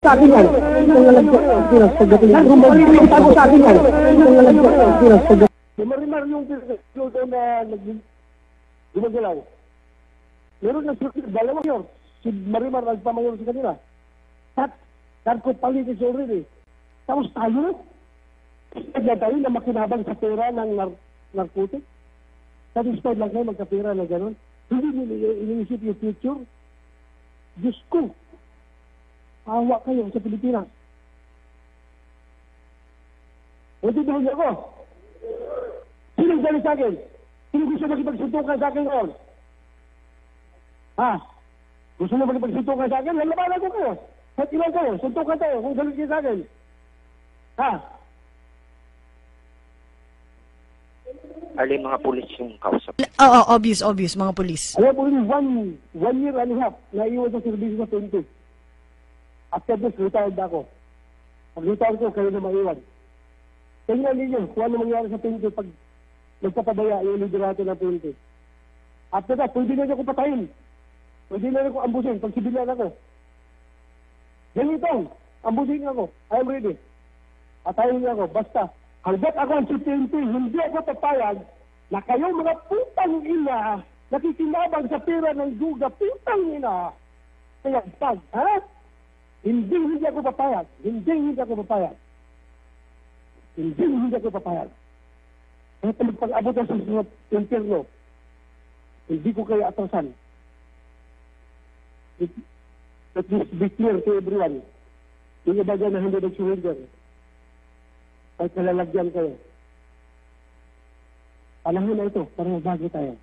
Sa akin yan. Pinas pagdating. Tago sa akin yan. Pinas pagdating. Si Marimar yung doon na gumagalaw. Meron na dalawa yun. Si Marimar nagpamayor sa kanila. At ko palitin siya already. Tapos tayo na tayo na makinabang sa pera ng narcotic. Satisfied lang kayo magkapera na gano'n. Hindi nyo iniisip yung future. Diyos ko. Awa kayo sa Pilipinas. Naintindihan niyo ako? Sino galing sa akin? Sino gusto makipagsuntukan sa akin ngayon? Ha? Gusto mo makipagsuntukan sa akin? Lalabanan ko kayo. Kahit ilan kayo, suntukan tayo kung galing kayo sa akin. Ha? Alin mga pulis yung kausap? Oo, obvious, mga pulis. Alam po yun, one year and a half na iwan sa servisyo sa 20. After this, retired ako. Pag-retired ko, kayo na maiwan. Tingnan ninyo kung ano mangyari sa 20 pag nagpapabaya yung liderato ng 20. After that, pwede na ako patayin. Pwede na ako ambusin pag sibilan ako. Ganito, ambusin ako. I am ready. Patayin ako. Basta, hanggat ako ang 20, hindi ako papayag na kayo mga putang ina nakikinabang sa pera ng duga, putang ina. Kaya pag, ha? Hindi ako papayag. Hindi ako papayag. Hindi ako papayag. Kaya pag-abot sa susunod impyerno, hindi ko kayo atrasan. Let this be clear to everyone. Yung iba dyan na hindi nag-surrender. Kahit nalalagyan kayo. Panahon na ito, para bago tayo.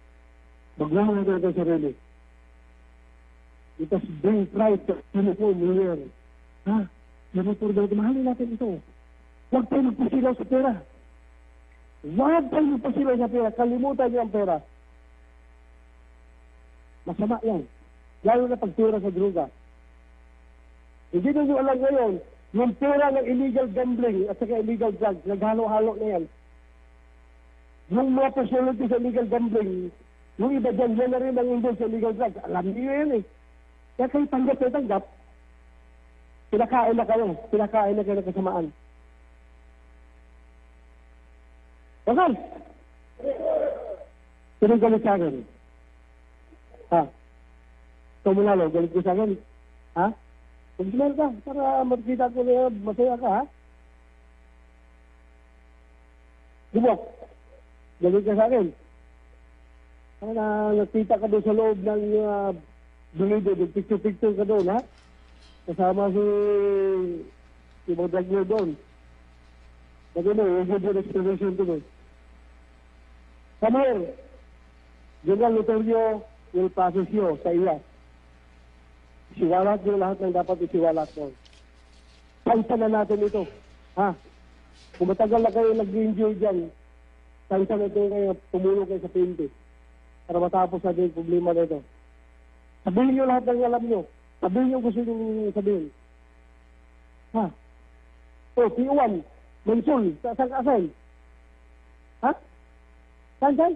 Magmahal natin ang sarili. It has been pride to uniform here. Ha? Uniform daw, mahalin natin ito. Huwag tayo magpasilaw sa pera. Huwag tayo magpasilaw sa pera. Kalimutan niyo ang pera. Masama yan. Lalo na pagtira sa droga. Hindi nyo alam ngayon, yung pera ng illegal gambling at saka illegal drugs, naghalo-halo na yan. Yung mga personality sa illegal gambling, yung iba dyan, yan na rin ang involved sa illegal drugs. Alam niyo yan eh. Kaya kayo tanggap. Pinakain na kayo ng kasamaan. Bakal? Sino galit sa akin? Ha? Ikaw mo lalo, galit ko sa akin? Ha? Mag-smile ka, para makita ko na masaya ka, ha? Gumok, galit ka sa akin? Para nakita ka doon sa loob ng Dulido, picture ka doon, ha? Kasama si mga dragner doon. Kasi yung good explanation to me. Come here. General Notorio will process you sa iya. Isiwalat nyo lahat ng dapat isiwalat mo. Sansa na natin ito. Ha? Kung matagal na kayo nag-enjoy dyan, sansa na ito kayo, tumulong kayo sa pinti. Para matapos natin yung problema na ito. Sabihin nyo lahat ng alam nyo. Sabihin nyo gusto nyo sabihin. Ha? O, P1, Monsul, saan ka asal? Ha? Saan?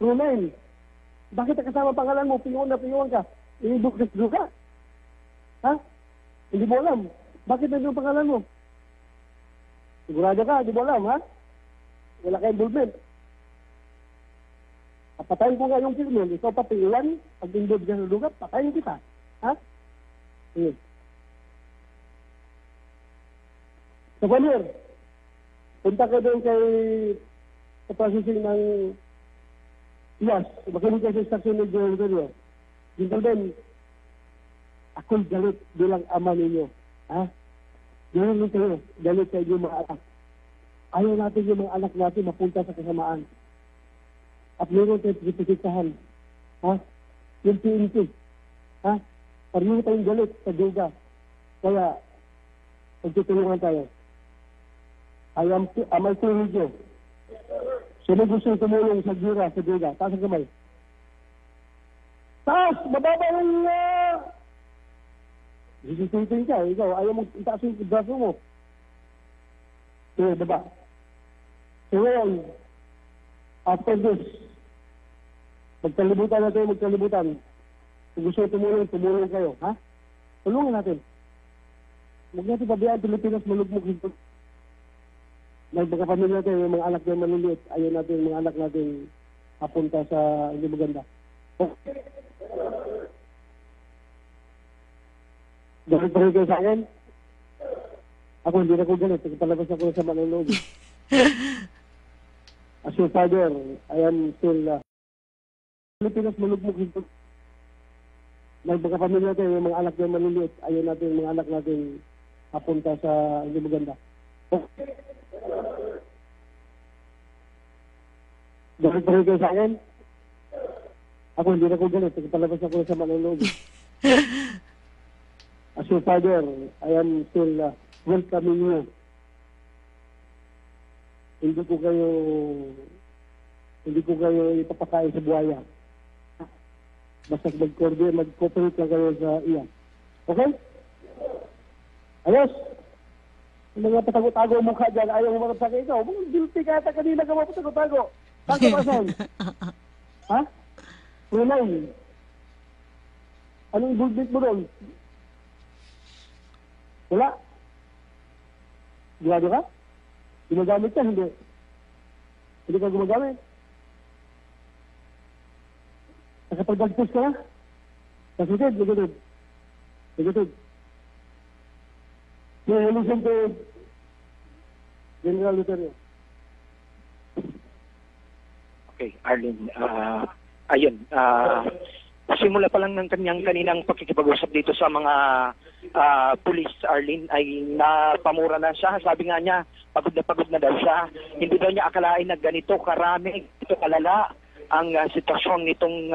Rumen. Bakit kasama pangalan mo? P1 ka. Inibukit ka? Ha? Hindi mo alam. Bakit nandun pangalan mo? Sigurado ka, hindi mo alam, ha? Wala kayong involvement. Patayin ko nga yung krimen, ikaw pa P1, pag involved ka sa lugar, patayin kita. Ha? Sige. So, Vanir, punta ka doon sa processing ng IAS. Makinig ka sa stasyon ng General. Dito din, ako'y galit bilang ama ninyo. Ha? Ganun kayo, galit sa inyong mga anak. Ayaw natin yung mga anak natin mapunta sa kasamaan. At meron tayo pagkikitahan. Ha? Yung PNP. Ha? Pareho tayong galit sa droga. Kaya, pagtutulungan tayo. I told you. Sino gusto tumulong sa gira, sa droga? Taas ang kamay. Taas! Mababa yung Sisipitin ka. Ikaw, ayaw mong itaas yung braso mo. Sige, baba. So, after this, magkalibutan na tayo, magkalibutan. Kung gusto tumulong kayo, ha? Tulungan natin. Huwag natin pabayaan Pilipinas malugmok dito. Mga pamilya natin, yung mga anak na maliliit, ayaw natin yung mga anak natin papunta sa hindi maganda. Okay. Galit pa rin kayo sa akin? Ako hindi na ko galit. Palabas ako sa manunod. As your father, I am still Pilipinas malugmok dito. Mga pamilya natin, yung mga anak na maliliit, ayaw natin yung mga anak natin papunta sa hindi maganda. Okay. Galit pa rin kayo sa akin? Ako hindi na ko galit. Palabas ako sa manunod. As your father, I am still welcoming you. Hindi ko kayo ipapakain sa buhaya. Basta mag-cooperate lang kayo sa iya. Okay? Ayos! Yung mga patago-tago mukha dyan, ayaw mo marap sa akin ikaw. Mga guilty ka ata kanina ka mga patago-tago. Saan ka pasan? Ha? Pronay. Anong involvement mo doon? Wala? Gumado ka? Gumagamit ka? Hindi. Hindi ka gumagamit? Nakapag-bagpos ka na? Nasutid, nagatid. Nagatid. May listen to General Luterio. Okay, Arlene. Ayun. Simula pa lang ng kanyang kaninang pakikipag-usap dito sa mga pulis, Arlene, ay napamura na siya. Sabi nga niya, pagod na daw siya. Hindi daw niya akalain na ganito karami, ito kalala ang sitwasyon nitong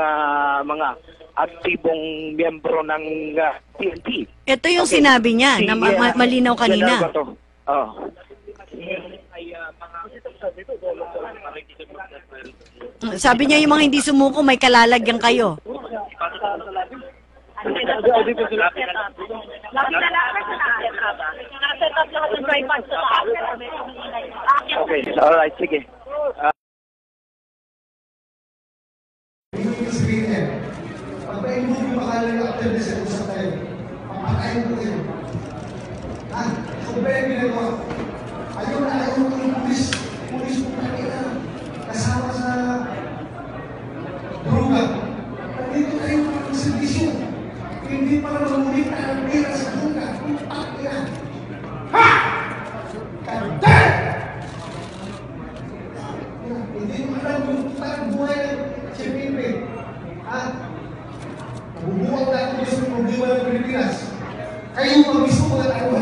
mga aktibong miyembro ng PNP. Ito yung sinabi niya na malinaw kanina. Sabi niya yung mga hindi sumuko, may kalalagyan kayo. Okay, alright, sige. Pagpain mo yung makalang ng actor na sa usap tayo. Pagpakain mo kayo. Ha? So, pwede ginagawa. Ayaw mo yung pulis mo kanina. Kasama sa droga. Nandito kayo ng servisyo. Hindi para mamulit na ang pera sa droga. Ipak yan. Ha? Kandel! Hindi mo alam yung parang buhay ng Siyempre. Ha? Bubuwag natin sa problema ng Pilipinas. Kayo ang mismo mga tayo